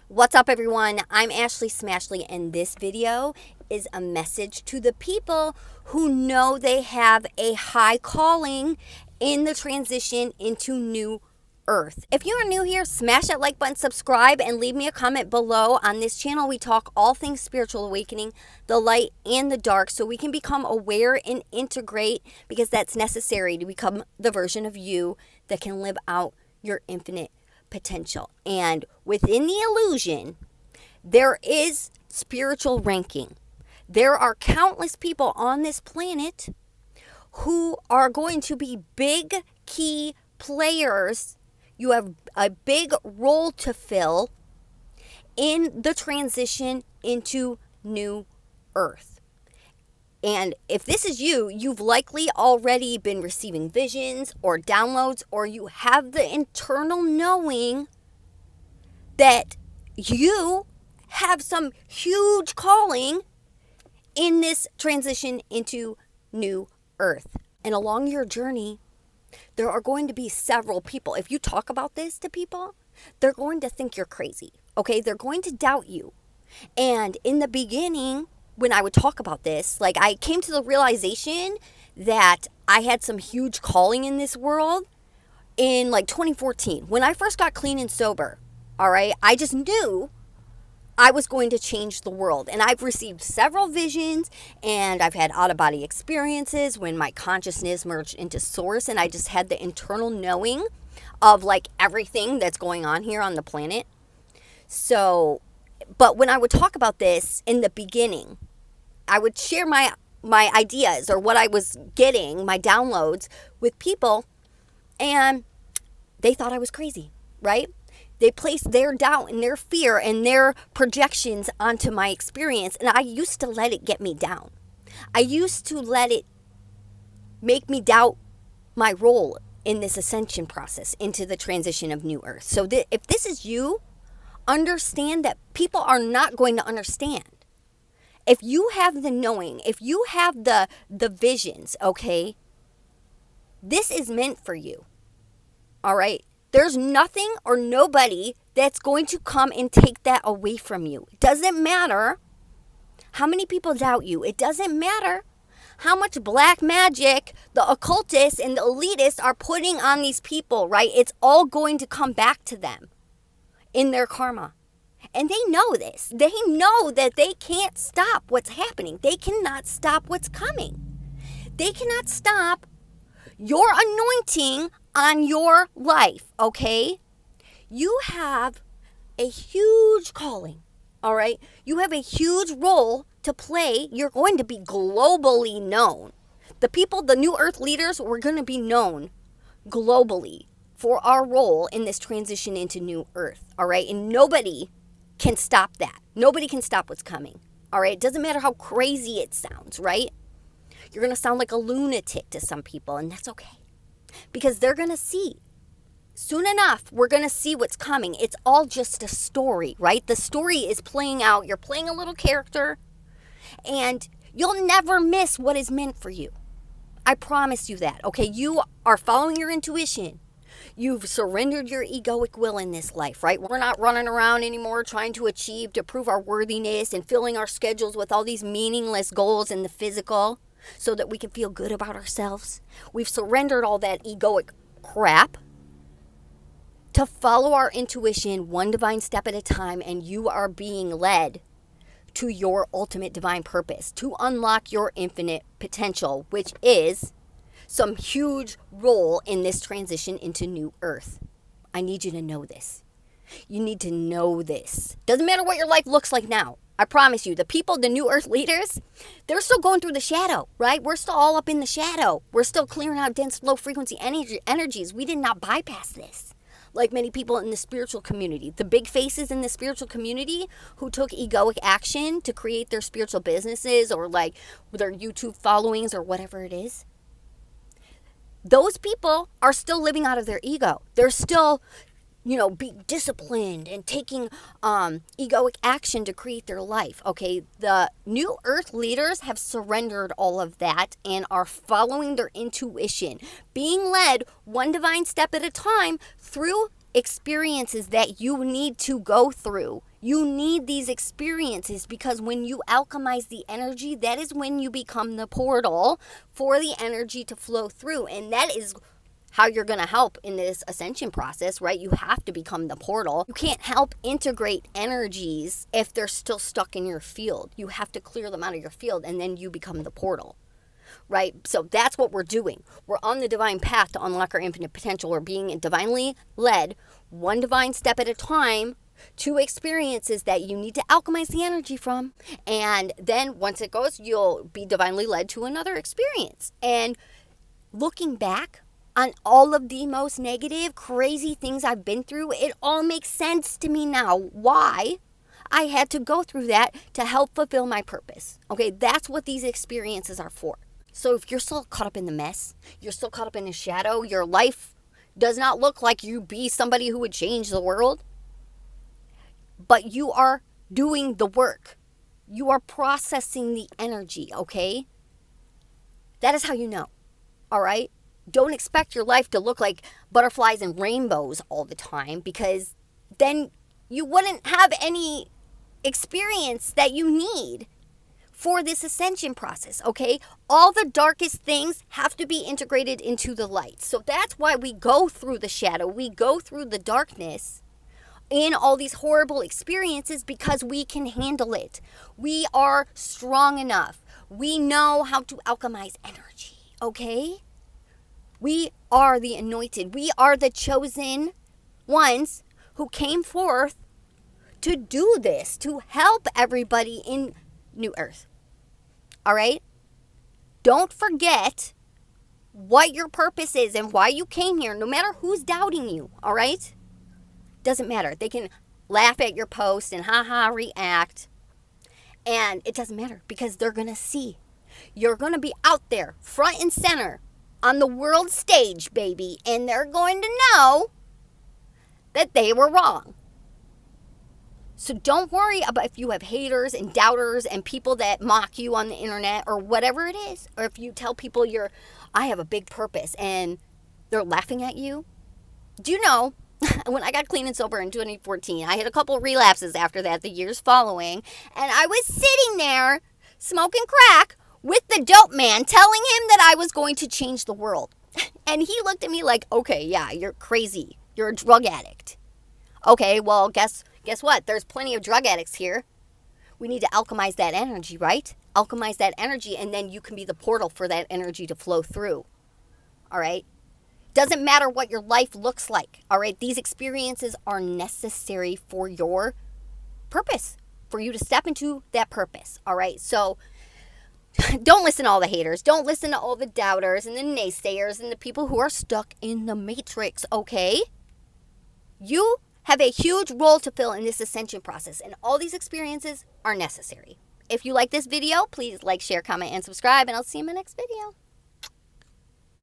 What's up, everyone? I'm Ashley Smashley, and this video is a message to the people who know they have a high calling in the transition into new earth. If you are new here, smash that like button, subscribe, and leave me a comment below. On this channel, we talk all things spiritual awakening, the light and the dark, so we can become aware and integrate, because that's necessary to become the version of you that can live out your infinite potential. And within the illusion, there is spiritual ranking. There are countless people on this planet who are going to be big key players. You have a big role to fill in the transition into new earth. And if this is you, you've likely already been receiving visions or downloads, or you have the internal knowing that you have some huge calling in this transition into new earth. And along your journey, there are going to be several people. If you talk about this to people, they're going to think you're crazy. Okay? They're going to doubt you. And in the beginning, when I would talk about this, like, I came to the realization that I had some huge calling in this world in like 2014 when I first got clean and sober. All right. I just knew I was going to change the world. And I've received several visions, and I've had out-of-body experiences when my consciousness merged into source, and I just had the internal knowing of like everything that's going on here on the planet. So, but when I would talk about this in the beginning, I would share my ideas or what I was getting, my downloads, with people, and they thought I was crazy, right? They placed their doubt and their fear and their projections onto my experience, and I used to let it get me down. I used to let it make me doubt my role in this ascension process into the transition of New Earth. So if this is you, understand that people are not going to understand. If you have the knowing, if you have the visions, okay, this is meant for you. All right? There's nothing or nobody that's going to come and take that away from you. It doesn't matter how many people doubt you. It doesn't matter how much black magic the occultists and the elitists are putting on these people, right? It's all going to come back to them in their karma. And they know this. They know that they can't stop what's happening. They cannot stop what's coming. They cannot stop your anointing on your life, okay? You have a huge calling, all right? You have a huge role to play. You're going to be globally known. The people, the New Earth leaders, we're going to be known globally for our role in this transition into New Earth, all right? And nobody can stop that. Nobody can stop what's coming. All right? It doesn't matter how crazy it sounds, right? You're going to sound like a lunatic to some people, and that's okay. Because they're going to see. Soon enough, we're going to see what's coming. It's all just a story, right? The story is playing out. You're playing a little character, and you'll never miss what is meant for you. I promise you that, okay? You are following your intuition. You've surrendered your egoic will in this life, right? We're not running around anymore trying to achieve, to prove our worthiness and filling our schedules with all these meaningless goals in the physical so that we can feel good about ourselves. We've surrendered all that egoic crap to follow our intuition one divine step at a time, and you are being led to your ultimate divine purpose, to unlock your infinite potential, which is some huge role in this transition into New Earth. I need you to know this. You need to know this. Doesn't matter what your life looks like now. I promise you, the people, the New Earth leaders, they're still going through the shadow, right? We're still all up in the shadow. We're still clearing out dense, low frequency energies. We did not bypass this. Like many people in the spiritual community, the big faces in the spiritual community who took egoic action to create their spiritual businesses or like their YouTube followings or whatever it is. Those people are still living out of their ego. They're still, being disciplined and taking egoic action to create their life. Okay, the New Earth leaders have surrendered all of that and are following their intuition, being led one divine step at a time through experiences that you need to go through. You need these experiences because when you alchemize the energy, that is when you become the portal for the energy to flow through. And that is how you're going to help in this ascension process, right? You have to become the portal. You can't help integrate energies if they're still stuck in your field. You have to clear them out of your field, and then you become the portal, right? So that's what we're doing. We're on the divine path to unlock our infinite potential. We're being divinely led, one divine step at a time, to experiences that you need to alchemize the energy from. And then once it goes, you'll be divinely led to another experience. And looking back on all of the most negative, crazy things I've been through, it all makes sense to me now why I had to go through that to help fulfill my purpose. Okay, that's what these experiences are for. So if you're still caught up in the mess, you're still caught up in the shadow, your life does not look like you be somebody who would change the world, but you are doing the work. You are processing the energy, okay? That is how you know, all right? Don't expect your life to look like butterflies and rainbows all the time, because then you wouldn't have any experience that you need for this ascension process, okay? All the darkest things have to be integrated into the light. So that's why we go through the shadow. We go through the darkness in all these horrible experiences because we can handle it. We are strong enough. We know how to alchemize energy, okay? We are the anointed. We are the chosen ones who came forth to do this, to help everybody in New Earth. All right? Don't forget what your purpose is and why you came here, no matter who's doubting you. All right? Doesn't matter. They can laugh at your post and react. And it doesn't matter because they're going to see. You're going to be out there, front and center, on the world stage, baby. And they're going to know that they were wrong. So don't worry about if you have haters and doubters and people that mock you on the internet or whatever it is. Or if you tell people I have a big purpose and they're laughing at you. Do you know, when I got clean and sober in 2014, I had a couple relapses after that, the years following. And I was sitting there smoking crack with the dope man telling him that I was going to change the world. And he looked at me like, okay, yeah, you're crazy. You're a drug addict. Okay, well, guess what? There's plenty of drug addicts here. We need to alchemize that energy, right? Alchemize that energy, and then you can be the portal for that energy to flow through. All right? Doesn't matter what your life looks like. All right? These experiences are necessary for your purpose, for you to step into that purpose. All right? So don't listen to all the haters. Don't listen to all the doubters and the naysayers and the people who are stuck in the matrix, okay? You have a huge role to fill in this ascension process, and all these experiences are necessary. If you like this video, please like, share, comment, and subscribe, and I'll see you in my next video.